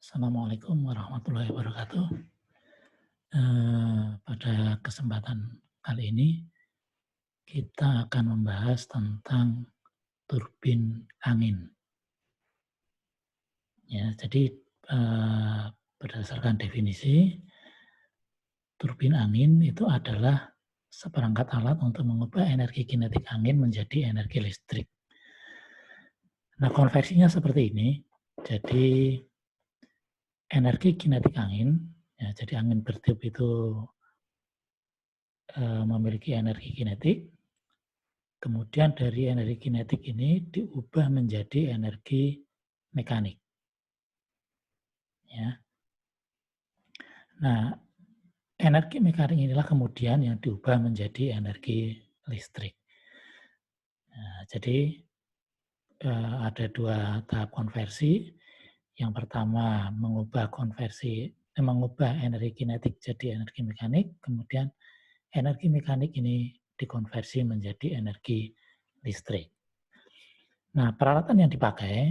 Assalamualaikum warahmatullahi wabarakatuh. Pada kesempatan kali ini kita akan membahas tentang turbin angin. Ya, jadi berdasarkan definisi, turbin angin itu adalah seperangkat alat untuk mengubah energi kinetik angin menjadi energi listrik. Nah, konversinya seperti ini. Jadi energi kinetik angin, ya, jadi angin bertiup itu memiliki energi kinetik. Kemudian dari energi kinetik ini diubah menjadi energi mekanik. Ya. Nah, energi mekanik inilah kemudian yang diubah menjadi energi listrik. Nah, jadi ada dua tahap konversi. Yang pertama mengubah energi kinetik jadi energi mekanik, kemudian energi mekanik ini dikonversi menjadi energi listrik. Nah, peralatan yang dipakai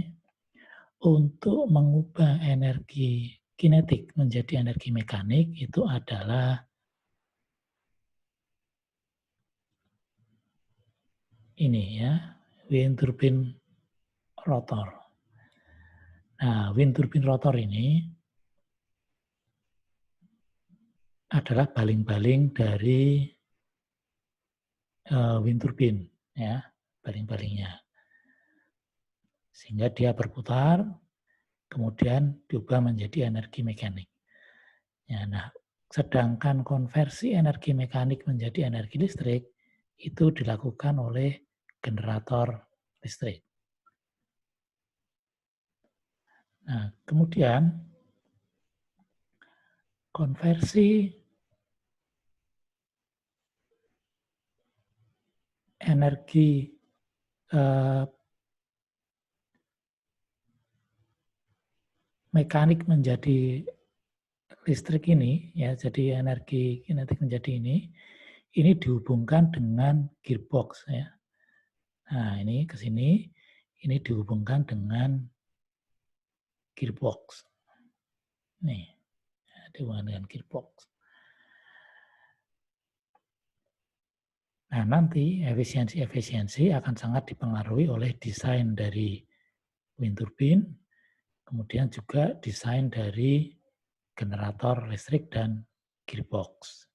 untuk mengubah energi kinetik menjadi energi mekanik itu adalah ini ya, wind turbine rotor. Nah, wind turbine rotor ini adalah baling-baling dari wind turbine, ya, baling-balingnya. Sehingga dia berputar, kemudian diubah menjadi energi mekanik. Ya, nah, sedangkan konversi energi mekanik menjadi energi listrik itu dilakukan oleh generator listrik. Nah, kemudian konversi energi mekanik menjadi listrik ini, ya, jadi energi kinetik menjadi ini dihubungkan dengan gearbox, ya. Nah, ini ke sini, ini dihubungkan dengan gearbox. Nih, dihubungkan dengan gearbox. Nah, nanti efisiensi akan sangat dipengaruhi oleh desain dari wind turbine, kemudian juga desain dari generator listrik dan gearbox.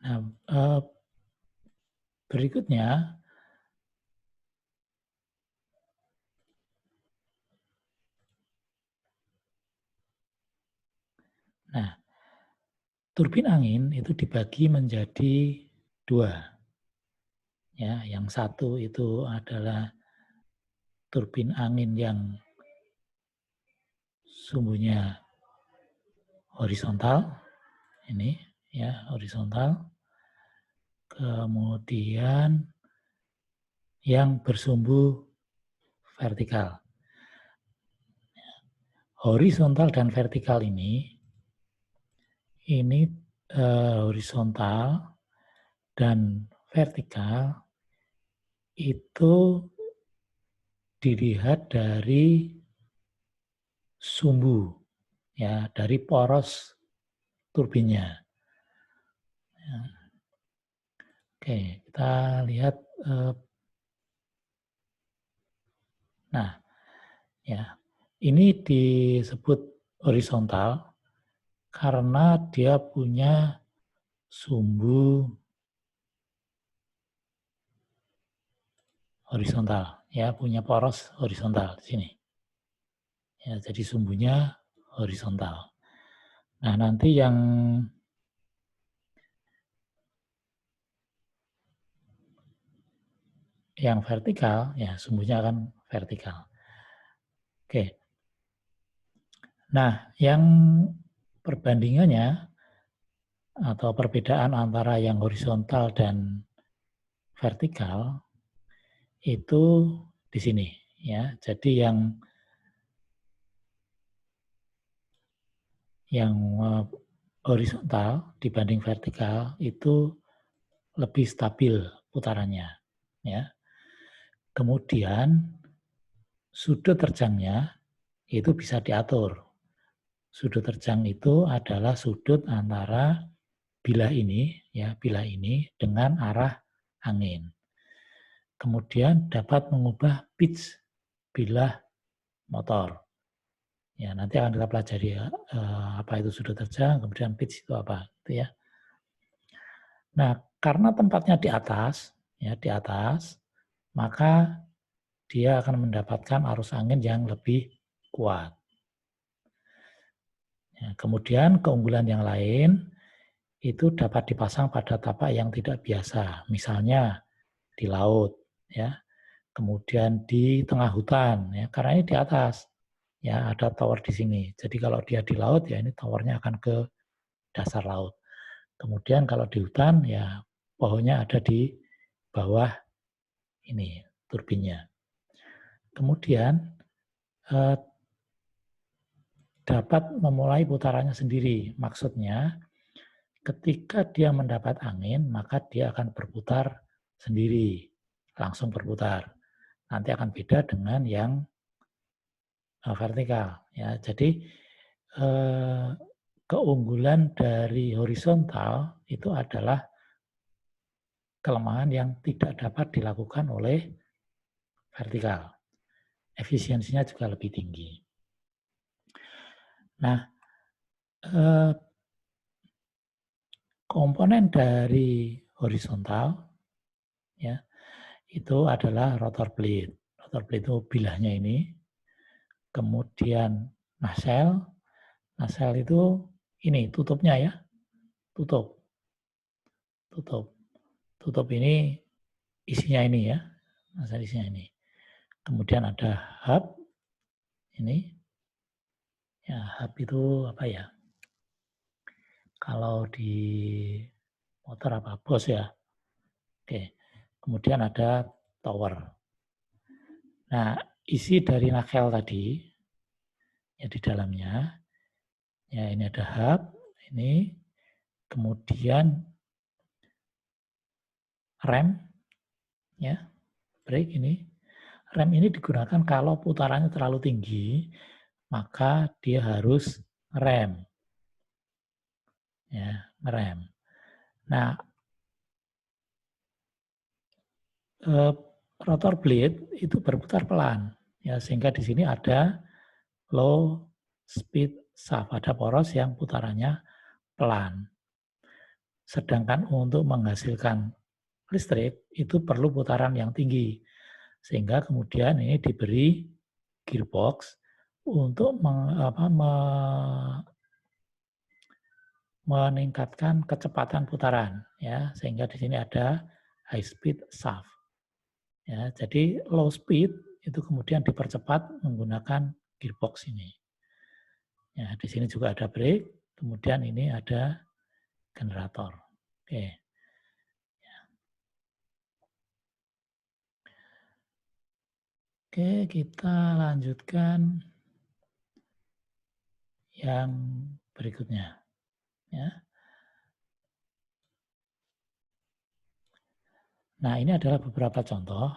Nah, berikutnya, nah, turbin angin itu dibagi menjadi dua. Ya, yang satu itu adalah turbin angin yang sumbunya horizontal, ini ya horizontal. Kemudian yang bersumbu vertikal. Horizontal dan vertikal ini horizontal dan vertikal itu dilihat dari sumbu, ya, dari poros turbinnya. Ya. Oke, kita lihat. Nah, ya, ini disebut horizontal karena dia punya sumbu horizontal, ya, punya poros horizontal di sini. Ya, jadi sumbunya horizontal. Nah, nanti yang vertikal, ya, sumbunya akan vertikal. Oke. Nah, yang perbandingannya atau perbedaan antara yang horizontal dan vertikal itu di sini, ya. Jadi yang horizontal dibanding vertikal itu lebih stabil putarannya. Ya. Kemudian sudut terjangnya itu bisa diatur. Sudut terjang itu adalah sudut antara bilah ini, ya bilah ini dengan arah angin. Kemudian dapat mengubah pitch bilah motor. Ya, nanti akan kita pelajari apa itu sudut terjang, kemudian pitch itu apa, gitu ya. Nah, karena tempatnya di atas, ya di atas, maka dia akan mendapatkan arus angin yang lebih kuat. Ya, kemudian keunggulan yang lain itu dapat dipasang pada tapak yang tidak biasa, misalnya di laut, ya. Kemudian di tengah hutan, ya, karena ini di atas. Ya, ada tower di sini. Jadi kalau dia di laut, ya ini towernya akan ke dasar laut. Kemudian kalau di hutan, ya pohonnya ada di bawah ini turbinnya. Kemudian dapat memulai putarannya sendiri. Maksudnya, ketika dia mendapat angin, maka dia akan berputar sendiri, langsung berputar. Nanti akan beda dengan yang vertikal. Ya, jadi keunggulan dari horizontal itu adalah kelemahan yang tidak dapat dilakukan oleh vertikal. Efisiensinya juga lebih tinggi. Nah, komponen dari horizontal ya itu adalah rotor blade. Rotor blade itu bilahnya ini. Kemudian nacelle. Nacelle itu ini tutupnya ya. Tutup. Tutup ini isinya ini ya. Nacelle isinya ini. Kemudian ada hub ini. Ya, hub itu apa ya? Kalau di motor apa? Bos ya. Oke. Kemudian ada tower. Nah, isi dari nacelle tadi ya di dalamnya ya ini ada hub ini, kemudian rem ya, brake ini. Rem ini digunakan kalau putarannya terlalu tinggi, maka dia harus rem. Ya, ngerem. Nah, rotor blade itu berputar pelan ya, sehingga di sini ada low speed shaft, ada poros yang putarannya pelan. Sedangkan untuk menghasilkan listrik itu perlu putaran yang tinggi, sehingga kemudian ini diberi gearbox untuk meningkatkan kecepatan putaran ya, sehingga di sini ada high speed shaft. Ya, jadi low speed itu kemudian dipercepat menggunakan gearbox ini. Ya, di sini juga ada brake, kemudian ini ada generator. Oke. Oke, kita lanjutkan yang berikutnya. Ya. Nah, ini adalah beberapa contoh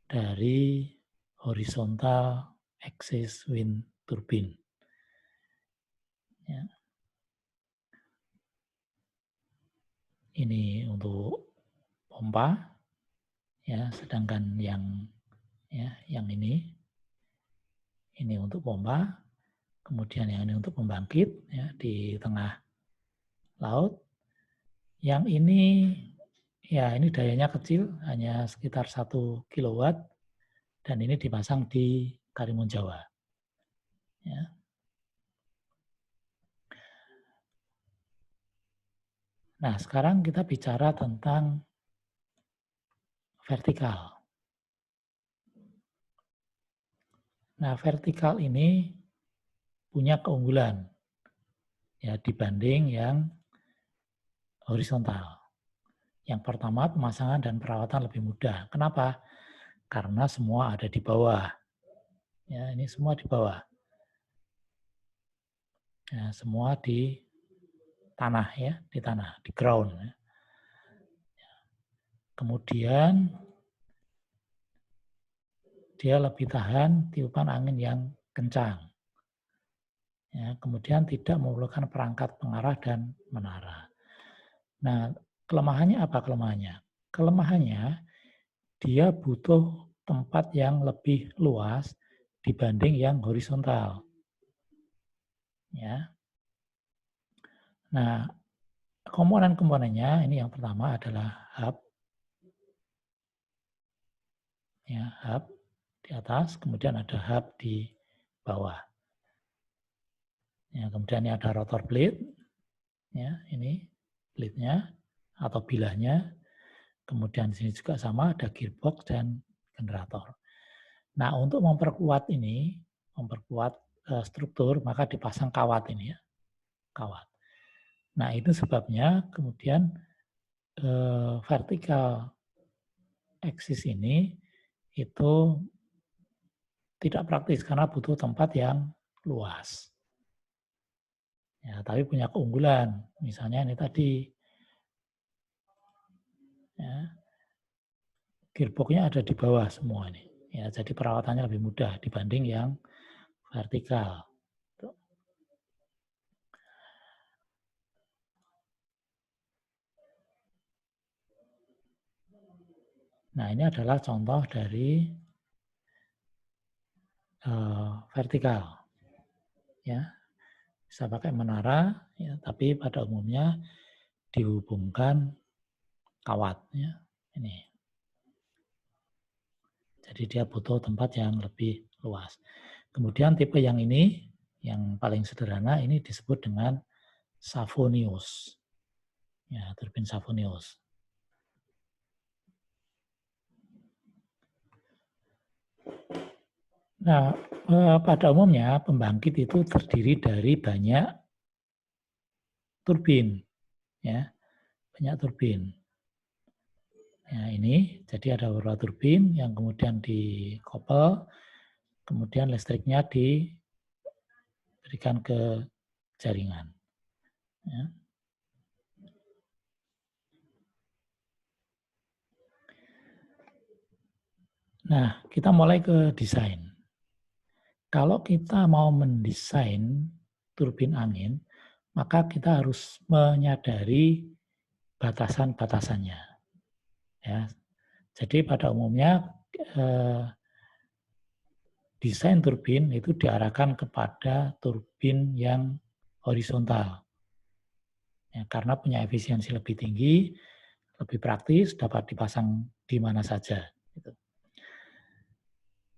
dari horizontal axis wind turbine. Ya. Ini untuk pompa, ya, sedangkan yang ini untuk pompa, kemudian yang ini untuk pembangkit ya di tengah laut. Yang ini ya ini dayanya kecil, hanya sekitar 1 kW dan ini dipasang di Karimun Jawa. Ya. Nah, sekarang kita bicara tentang vertikal. Nah, vertikal ini punya keunggulan ya dibanding yang horizontal. Yang pertama, pemasangan dan perawatan lebih mudah. Kenapa? Karena semua ada di bawah. Ya, ini semua di bawah. Ya, semua di tanah ya, di tanah, di ground. kemudian dia lebih tahan tiupan angin yang kencang. Ya, kemudian tidak memerlukan perangkat pengarah dan menara. Nah, kelemahannya apa kelemahannya? Kelemahannya dia butuh tempat yang lebih luas dibanding yang horizontal. Ya. Nah, komponen-komponennya ini yang pertama adalah hub. Ya, hub di atas, kemudian ada hub di bawah. Ya, kemudian ini ada rotor blade. Ya, ini blade-nya atau bilahnya. Kemudian di sini juga sama ada gearbox dan generator. Nah, untuk memperkuat ini, memperkuat struktur, maka dipasang kawat ini ya, kawat. Nah, itu sebabnya kemudian vertikal axis ini itu tidak praktis karena butuh tempat yang luas. Ya, tapi punya keunggulan. Misalnya ini tadi, ya, gearbox-nya ada di bawah semua ini. Ya, jadi perawatannya lebih mudah dibanding yang vertikal. Nah, ini adalah contoh dari vertikal. Ya, bisa pakai menara, ya, tapi pada umumnya dihubungkan kawat. Ya, ini. Jadi dia butuh tempat yang lebih luas. Kemudian tipe yang ini, yang paling sederhana, ini disebut dengan Savonius. Ya, turbin Savonius. Nah, pada umumnya pembangkit itu terdiri dari banyak turbin, ya, banyak turbin. Ya, ini jadi ada beberapa turbin yang kemudian dikoppel, kemudian listriknya diberikan ke jaringan. Ya. Nah, kita mulai ke desain. Kalau kita mau mendesain turbin angin, maka kita harus menyadari batasan-batasannya. Ya. Jadi pada umumnya desain turbin itu diarahkan kepada turbin yang horizontal. Ya, karena punya efisiensi lebih tinggi, lebih praktis, dapat dipasang di mana saja.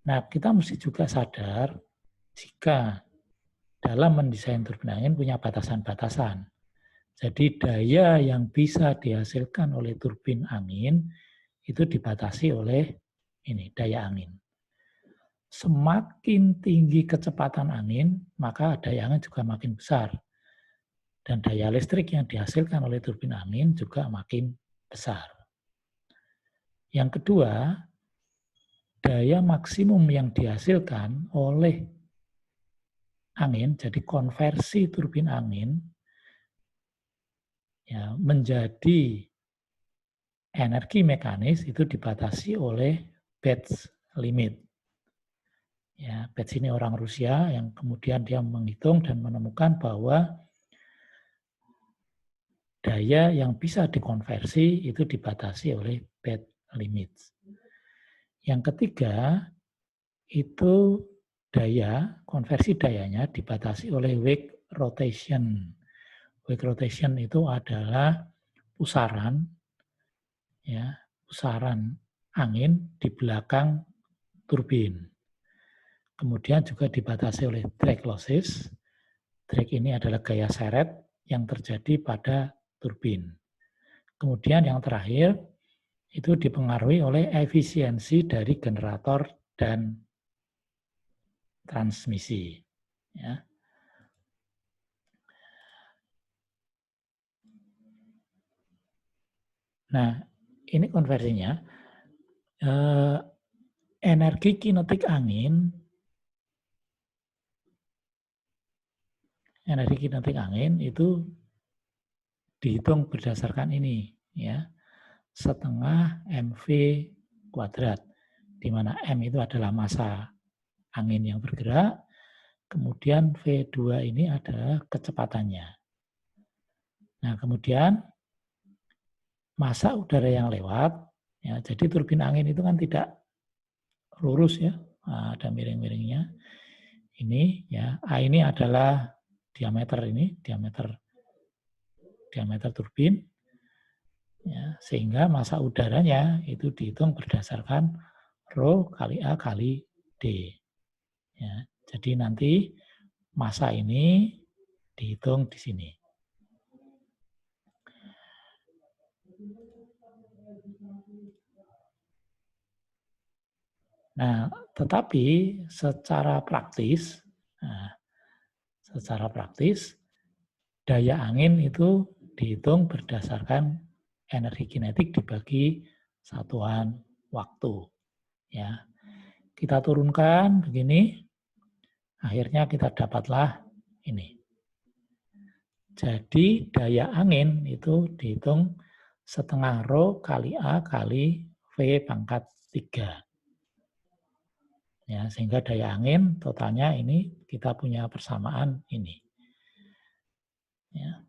Nah, kita mesti juga sadar jika dalam mendesain turbin angin punya batasan-batasan. Jadi daya yang bisa dihasilkan oleh turbin angin itu dibatasi oleh ini daya angin. Semakin tinggi kecepatan angin, maka daya angin juga makin besar. Dan daya listrik yang dihasilkan oleh turbin angin juga makin besar. Yang kedua, daya maksimum yang dihasilkan oleh angin, jadi konversi turbin angin ya, menjadi energi mekanis itu dibatasi oleh Betz limit. Ya, Betz ini orang Rusia yang kemudian dia menghitung dan menemukan bahwa daya yang bisa dikonversi itu dibatasi oleh Betz limit. Yang ketiga, itu daya, konversi dayanya dibatasi oleh wake rotation. Wake rotation itu adalah pusaran, ya, pusaran angin di belakang turbin. Kemudian juga dibatasi oleh drag losses. Drag ini adalah gaya seret yang terjadi pada turbin. Kemudian yang terakhir, itu dipengaruhi oleh efisiensi dari generator dan transmisi. Ya. Nah, ini konversinya. Energi kinetik angin, itu dihitung berdasarkan ini, ya. setengah MV kuadrat, di mana M itu adalah massa angin yang bergerak, kemudian V2 ini adalah kecepatannya. Nah, kemudian massa udara yang lewat, ya, jadi turbin angin itu kan tidak lurus ya, ada miring-miringnya. Ini ya, A ini adalah diameter turbin, ya, sehingga massa udaranya itu dihitung berdasarkan Rho kali A kali D. Ya, jadi nanti massa ini dihitung di sini. Nah, tetapi secara praktis daya angin itu dihitung berdasarkan energi kinetik dibagi satuan waktu. Ya, kita turunkan begini, akhirnya kita dapatlah ini. Jadi daya angin itu dihitung setengah Rho kali A kali V pangkat 3. Ya, sehingga daya angin totalnya ini kita punya persamaan ini. Ya.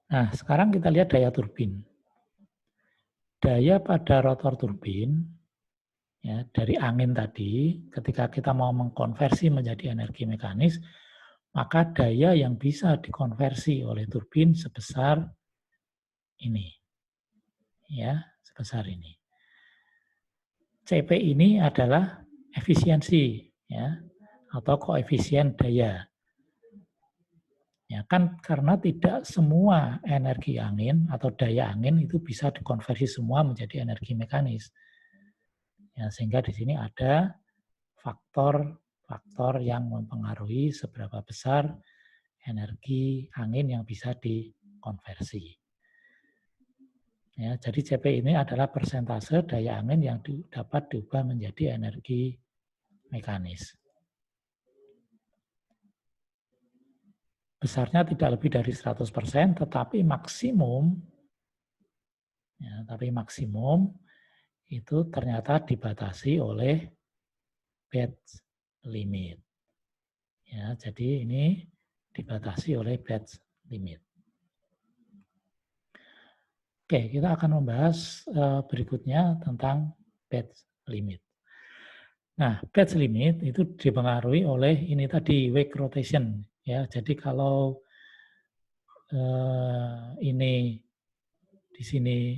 Nah, sekarang kita lihat daya turbin. Daya pada rotor turbin, ya, dari angin tadi, ketika kita mau mengkonversi menjadi energi mekanis, maka daya yang bisa dikonversi oleh turbin sebesar ini. Ya, sebesar ini. CP ini adalah efisiensi, ya, atau koefisien daya. Ya kan, karena tidak semua energi angin atau daya angin itu bisa dikonversi semua menjadi energi mekanis. Ya, sehingga di sini ada faktor yang mempengaruhi seberapa besar energi angin yang bisa dikonversi. Ya, jadi CP ini adalah persentase daya angin yang dapat diubah menjadi energi mekanis. Besarnya tidak lebih dari 100%, tetapi maksimum itu ternyata dibatasi oleh batch limit. Ya, jadi ini dibatasi oleh batch limit. Oke, kita akan membahas berikutnya tentang batch limit. Nah, batch limit itu dipengaruhi oleh ini tadi, wake rotation. Ya, jadi kalau ini di sini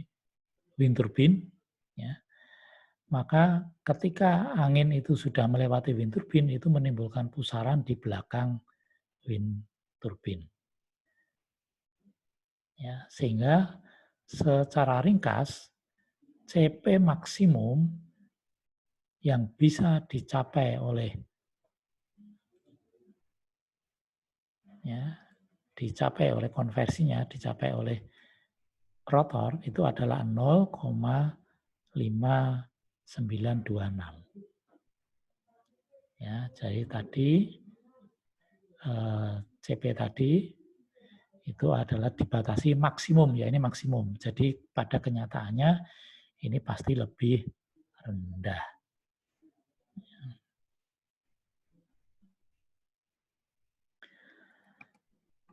wind turbine, ya, maka ketika angin itu sudah melewati wind turbine, itu menimbulkan pusaran di belakang wind turbine. Ya, sehingga secara ringkas, CP maksimum yang bisa dicapai oleh konversinya, dicapai oleh rotor itu adalah 0,5926. Ya, jadi tadi CP tadi itu adalah dibatasi maksimum, ya ini maksimum. Jadi pada kenyataannya ini pasti lebih rendah.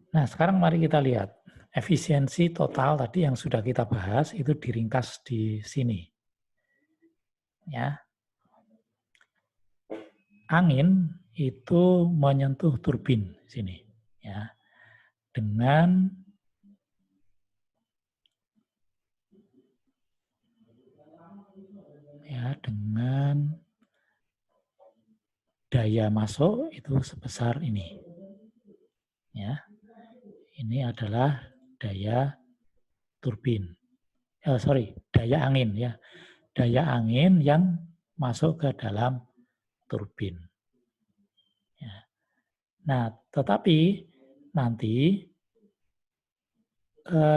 Nah, sekarang mari kita lihat efisiensi total tadi yang sudah kita bahas itu diringkas di sini. Ya. Angin itu menyentuh turbin sini, ya, dengan daya masuk itu sebesar ini. Ya. Ini adalah daya turbin. Daya angin ya. Daya angin yang masuk ke dalam turbin. Ya. Nah, tetapi nanti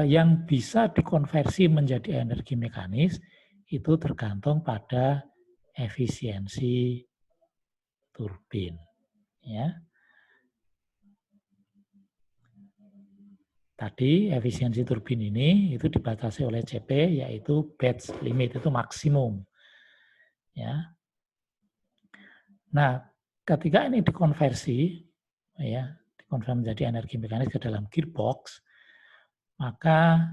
yang bisa dikonversi menjadi energi mekanis itu tergantung pada efisiensi turbin. Ya. Tadi efisiensi turbin ini itu dibatasi oleh CP, yaitu batch limit, itu maksimum. Ya. Nah, ketika ini dikonversi, ya, dikonversi menjadi energi mekanis ke dalam gearbox, maka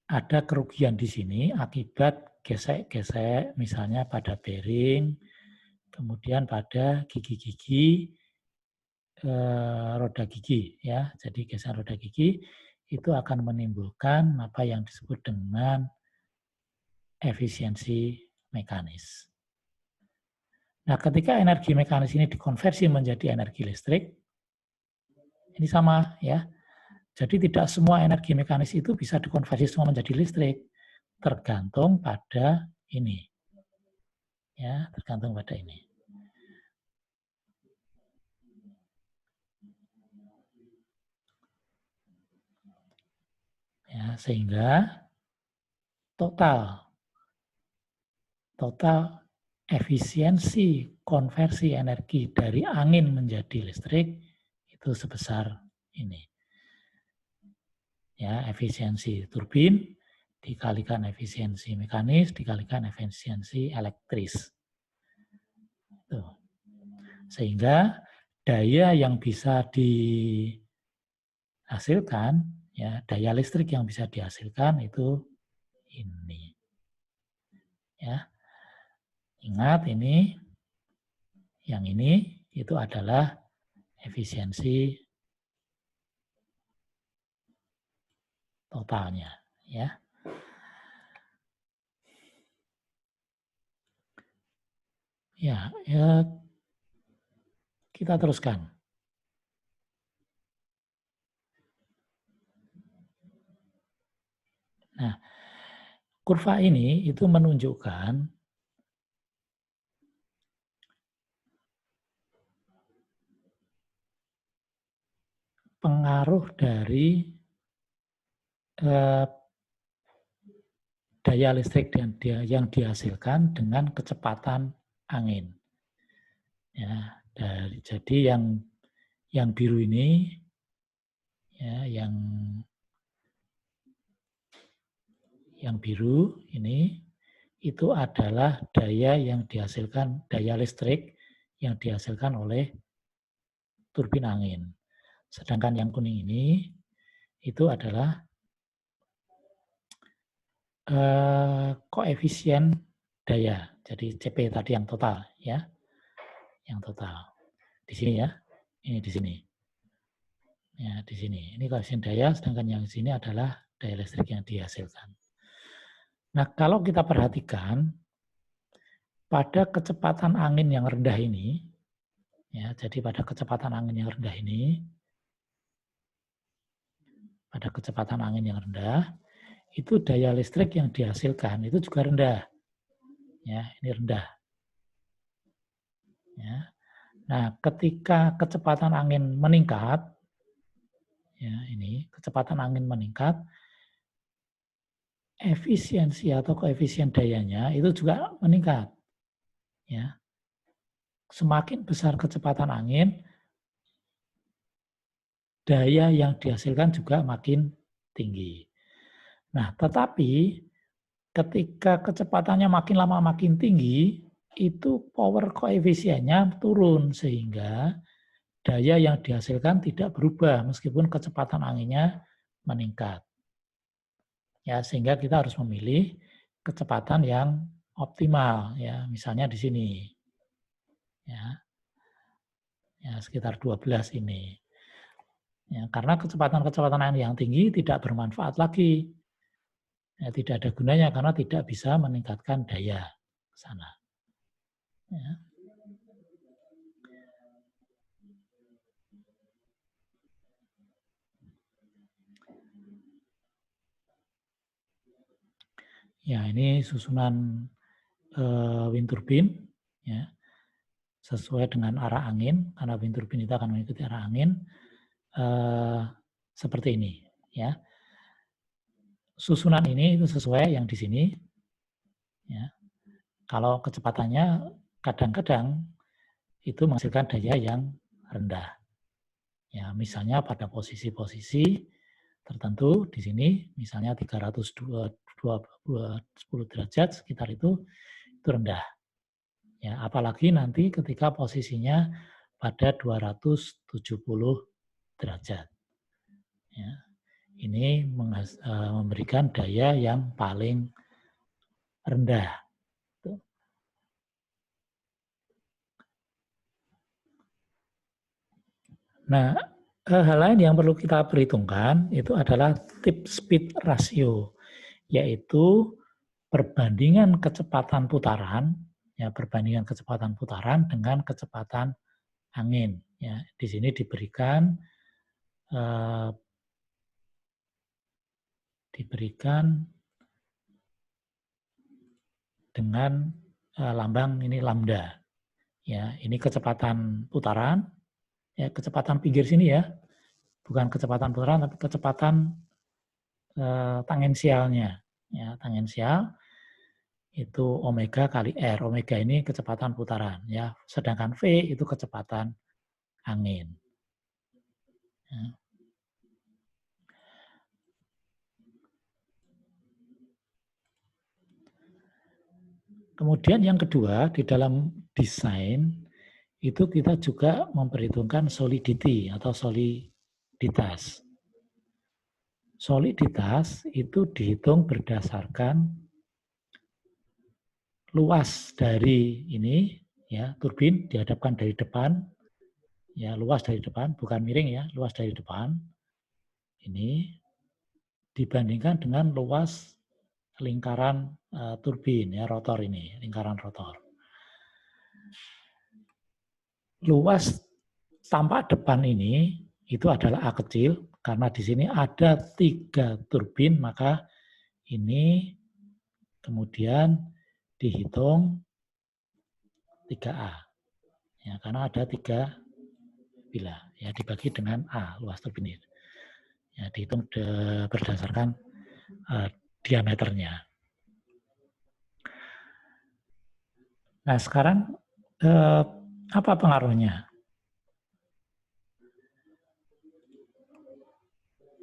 ada kerugian di sini akibat gesek-gesek, misalnya pada bearing, kemudian pada gigi-gigi roda gigi, ya. Jadi gesekan roda gigi itu akan menimbulkan apa yang disebut dengan efisiensi mekanis. Nah, ketika energi mekanis ini dikonversi menjadi energi listrik, ini sama, ya. Jadi tidak semua energi mekanis itu bisa dikonversi semua menjadi listrik, tergantung pada ini, ya, tergantung pada ini. Ya, sehingga total efisiensi konversi energi dari angin menjadi listrik itu sebesar ini. Ya, efisiensi turbin dikalikan efisiensi mekanis dikalikan efisiensi elektris. Tuh. Sehingga daya yang bisa dihasilkan, ya, daya listrik yang bisa dihasilkan itu ini. Ya. Ingat ini, yang ini itu adalah efisiensi totalnya, ya. Ya, kita teruskan. Nah, kurva ini itu menunjukkan pengaruh dari daya listrik yang dihasilkan dengan kecepatan angin. Ya, jadi yang biru ini, ya, yang biru ini itu adalah daya listrik yang dihasilkan oleh turbin angin. Sedangkan yang kuning ini itu adalah koefisien daya. Jadi CP tadi yang total, ya, yang total. Di sini, ya, ini di sini. Ya, di sini. Ini koefisien daya, sedangkan yang di sini adalah daya listrik yang dihasilkan. Nah, kalau kita perhatikan pada kecepatan angin yang rendah ini, ya, jadi pada kecepatan angin yang rendah ini, pada kecepatan angin yang rendah, itu daya listrik yang dihasilkan itu juga rendah. Ya, ini rendah. Ya. Nah, ketika kecepatan angin meningkat, ya, ini kecepatan angin meningkat, efisiensi atau koefisien dayanya itu juga meningkat. Ya. Semakin besar kecepatan angin, daya yang dihasilkan juga makin tinggi. Nah, tetapi ketika kecepatannya makin lama makin tinggi, itu power koefisiennya turun sehingga daya yang dihasilkan tidak berubah meskipun kecepatan anginnya meningkat. Ya, sehingga kita harus memilih kecepatan yang optimal, ya, misalnya di sini. Ya. Ya, sekitar 12 ini. Ya, karena kecepatan angin yang tinggi tidak bermanfaat lagi. Ya, tidak ada gunanya karena tidak bisa meningkatkan daya ke sana. Ya. Ya, ini susunan wind turbine, ya, sesuai dengan arah angin, karena wind turbine itu akan mengikuti arah angin, seperti ini. Ya. Susunan ini itu sesuai yang di sini. Ya. Kalau kecepatannya kadang-kadang itu menghasilkan daya yang rendah. Ya, misalnya pada posisi-posisi tertentu di sini, misalnya 310 derajat sekitar itu rendah. Ya, apalagi nanti ketika posisinya pada 270 derajat. Ya, ini memberikan daya yang paling rendah. Nah, hal lain yang perlu kita perhitungkan itu adalah tip speed ratio, yaitu perbandingan kecepatan putaran, ya perbandingan kecepatan putaran dengan kecepatan angin. Ya, di sini diberikan dengan lambang ini lambda. Ya, ini kecepatan putaran, ya kecepatan pinggir sini ya, bukan kecepatan putaran tapi kecepatan tangensialnya. Ya, tangensial itu omega kali R. Omega ini kecepatan putaran, ya. Sedangkan V itu kecepatan angin. Ya. Kemudian yang kedua, di dalam desain itu kita juga memperhitungkan solidity atau soliditas. Soliditas itu dihitung berdasarkan luas dari ini, ya turbin dihadapkan dari depan, ya luas dari depan, bukan miring ya, luas dari depan. Ini dibandingkan dengan luas lingkaran turbin ya rotor ini, lingkaran rotor. Luas tampak depan ini itu adalah A kecil karena di sini ada 3 turbin, maka ini kemudian dihitung 3A. Ya, karena ada 3 bilah ya dibagi dengan A luas turbin ini. Ya, dihitung berdasarkan diameternya. Nah, sekarang apa pengaruhnya?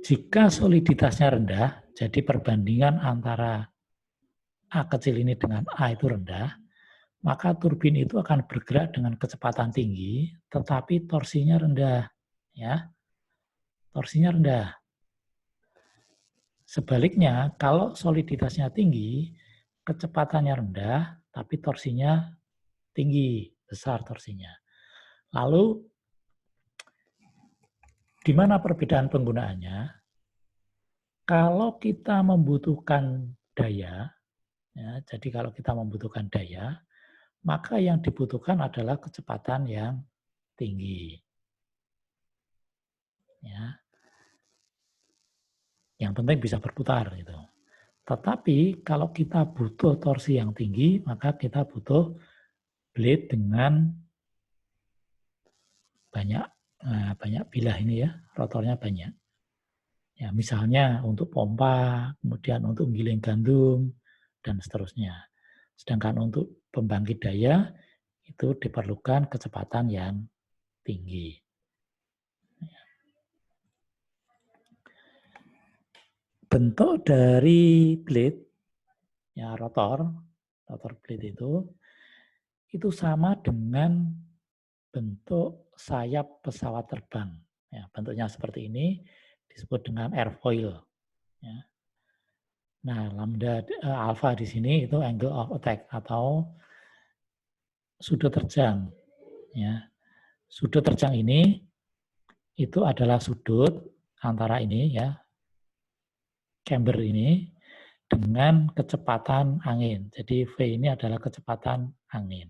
Jika soliditasnya rendah, jadi perbandingan antara A kecil ini dengan A itu rendah, maka turbin itu akan bergerak dengan kecepatan tinggi, tetapi torsinya rendah. Ya, torsinya rendah. Sebaliknya, kalau soliditasnya tinggi, kecepatannya rendah, tapi torsinya tinggi, besar torsinya. Lalu, di mana perbedaan penggunaannya? Kalau kita membutuhkan daya, ya, jadi kalau kita membutuhkan daya, maka yang dibutuhkan adalah kecepatan yang tinggi. Ya. Yang penting bisa berputar gitu. Tetapi kalau kita butuh torsi yang tinggi, maka kita butuh blade dengan banyak bilah ini ya, rotornya banyak. Ya, misalnya untuk pompa, kemudian untuk giling gandum, dan seterusnya. Sedangkan untuk pembangkit daya, itu diperlukan kecepatan yang tinggi. Bentuk dari blade, ya rotor blade itu sama dengan bentuk sayap pesawat terbang. Ya, bentuknya seperti ini disebut dengan airfoil. Ya. Nah, lambda alpha di sini itu angle of attack atau sudut terjang. Ya. Sudut terjang ini itu adalah sudut antara ini ya chamber ini dengan kecepatan angin. Jadi V ini adalah kecepatan angin.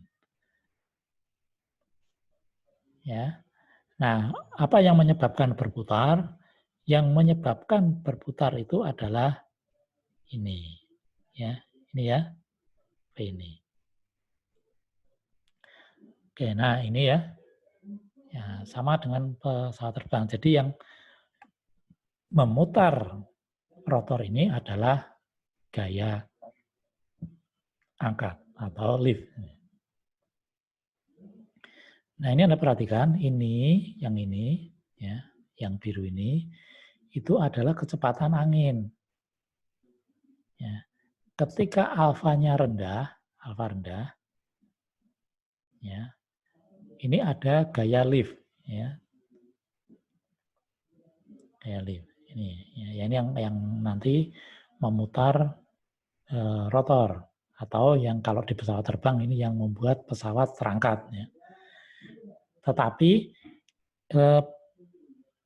Ya. Nah, apa yang menyebabkan berputar? Yang menyebabkan berputar itu adalah ini. Ya, ini ya. V ini. Oke, nah ini ya. Ya, sama dengan pesawat terbang. Jadi yang memutar rotor ini adalah gaya angkat atau lift. Nah, ini Anda perhatikan, ini, yang ini, ya. yang biru ini, itu adalah kecepatan angin. Ya. Ketika alfanya rendah, alfa rendah, ya, ini ada gaya lift, ya, gaya lift. Ini yang nanti memutar rotor, atau yang kalau di pesawat terbang ini yang membuat pesawat terangkat. Ya. Tetapi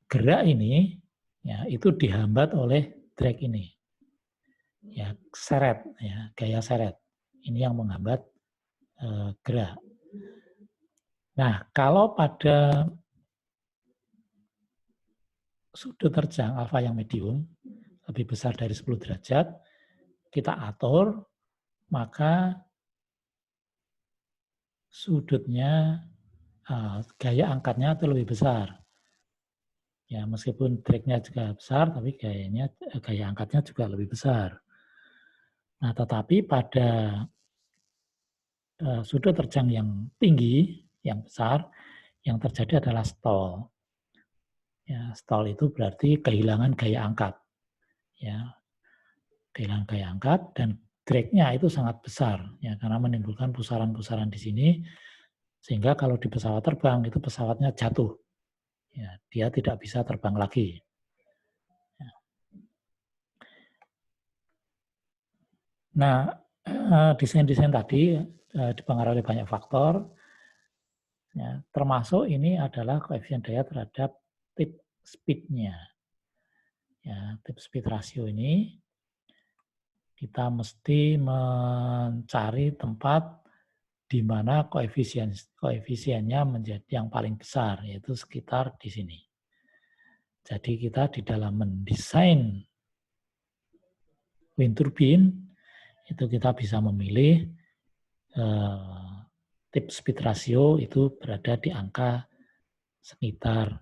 gerak ini ya itu dihambat oleh drag ini, ya seret, ya gaya seret. Ini yang menghambat gerak. Nah, kalau pada sudut terjang alfa yang medium lebih besar dari 10 derajat, kita atur, maka sudutnya gaya angkatnya itu lebih besar. Ya, meskipun drag-nya juga besar, tapi gaya angkatnya juga lebih besar. Nah, tetapi pada sudut terjang yang tinggi, yang besar, yang terjadi adalah stall. Ya, stall itu berarti kehilangan gaya angkat. Ya, kehilangan gaya angkat dan drag-nya itu sangat besar, ya, karena menimbulkan pusaran-pusaran di sini, sehingga kalau di pesawat terbang itu pesawatnya jatuh. Ya, dia tidak bisa terbang lagi. Ya. Nah, desain-desain tadi dipengaruhi oleh banyak faktor, ya, termasuk ini adalah koefisien daya terhadap tip speed-nya. Ya, tip speed ratio ini kita mesti mencari tempat di mana koefisiennya menjadi yang paling besar, yaitu sekitar di sini. Jadi kita di dalam mendesain wind turbine, itu kita bisa memilih tip speed ratio itu berada di angka sekitar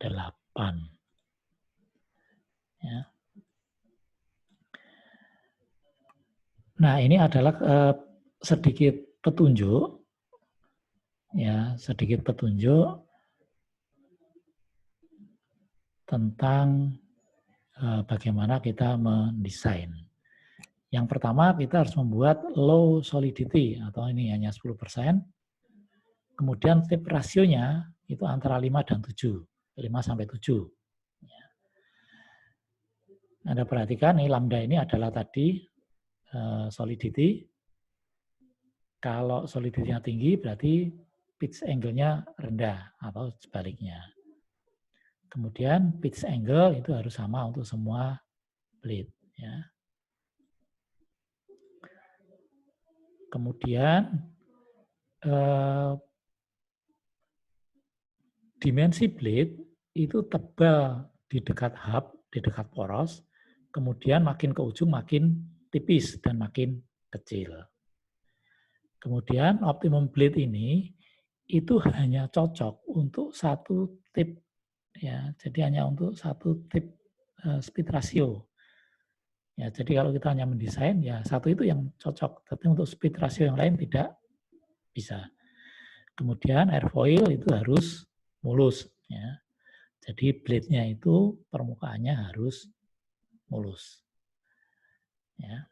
8. Ya. Nah, ini adalah sedikit petunjuk, ya, sedikit petunjuk tentang bagaimana kita mendesain. Yang pertama, kita harus membuat low solidity, atau ini hanya 10%. Kemudian tip rasionya itu antara 5 dan 7. 5 sampai 7. Anda perhatikan, nih lambda ini adalah tadi solidity. Kalau solidity-nya tinggi, berarti pitch angle-nya rendah, atau sebaliknya. Kemudian pitch angle itu harus sama untuk semua blade. Ya. Kemudian dimensi blade itu tebal di dekat hub, di dekat poros, kemudian makin ke ujung makin tipis dan makin kecil. Kemudian optimum blade ini itu hanya cocok untuk satu tip, ya, jadi hanya untuk satu tip speed ratio. Ya, jadi kalau kita hanya mendesain, ya satu itu yang cocok, tapi untuk speed ratio yang lain tidak bisa. Kemudian airfoil itu harus mulus, ya. Jadi blade-nya itu permukaannya harus mulus. Ya,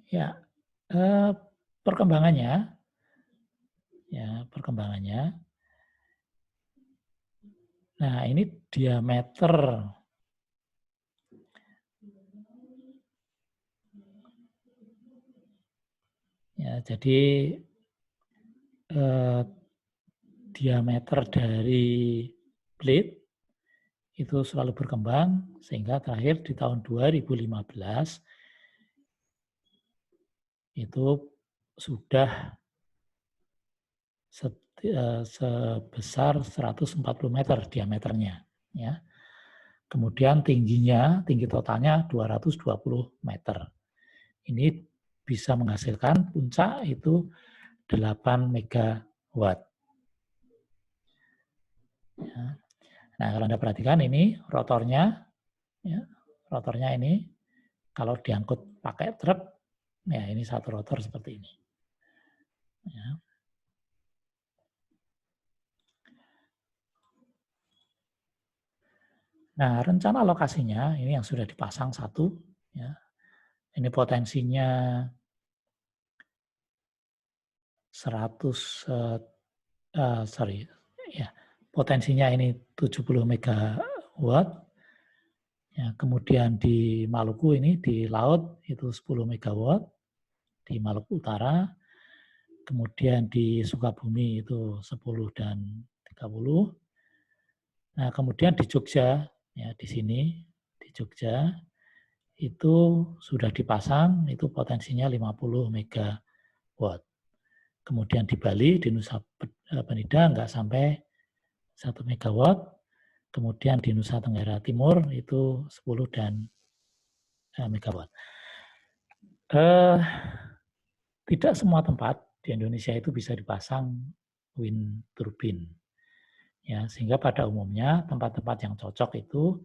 ya perkembangannya, ya perkembangannya. Nah, ini diameter. Ya, jadi diameter dari blade itu selalu berkembang sehingga terakhir di tahun 2015 itu sudah sebesar 140 meter diameternya, ya. Kemudian tinggi totalnya 220 meter. Ini bisa menghasilkan puncak itu 8 megawatt. Ya. Nah, kalau Anda perhatikan ini rotornya, ya, rotornya ini kalau diangkut pakai truk, ya ini satu rotor seperti ini. Ya. Nah, rencana lokasinya ini yang sudah dipasang satu, ya. Ini potensinya 100, ya, potensinya ini 70 megawatt. Ya, kemudian di Maluku ini di laut itu 10 megawatt di Maluku Utara. Kemudian di Sukabumi itu 10 dan 30. Nah, kemudian di Jogja, ya di sini, di Jogja, itu sudah dipasang, itu potensinya 50 megawatt. Kemudian di Bali, di Nusa Penida, nggak sampai 1 megawatt. Kemudian di Nusa Tenggara Timur, itu 10 dan megawatt. Tidak semua tempat di Indonesia itu bisa dipasang wind turbine. Ya, sehingga pada umumnya tempat-tempat yang cocok itu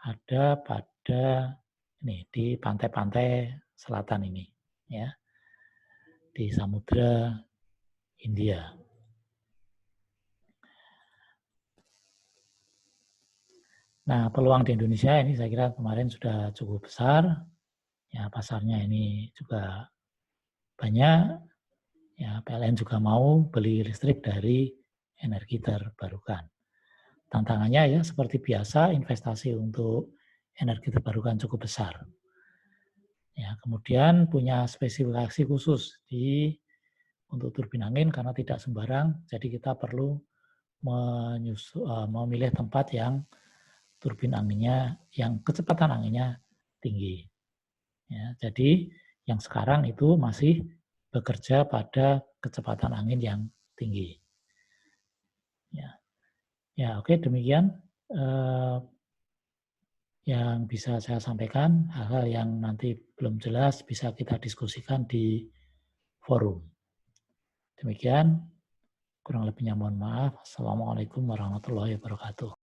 ada pada ini di pantai-pantai selatan ini, ya, di Samudra Hindia. Nah, peluang di Indonesia ini saya kira kemarin sudah cukup besar, ya pasarnya ini juga banyak, ya PLN juga mau beli listrik dari energi terbarukan. Tantangannya ya seperti biasa investasi untuk energi terbarukan cukup besar. Ya, kemudian punya spesifikasi khusus untuk turbin angin karena tidak sembarang, jadi kita perlu memilih tempat yang turbin anginnya, yang kecepatan anginnya tinggi. Ya, jadi yang sekarang itu masih bekerja pada kecepatan angin yang tinggi. Ya, oke demikian yang bisa saya sampaikan. Hal-hal yang nanti belum jelas bisa kita diskusikan di forum. Demikian, kurang lebihnya mohon maaf. Assalamualaikum warahmatullahi wabarakatuh.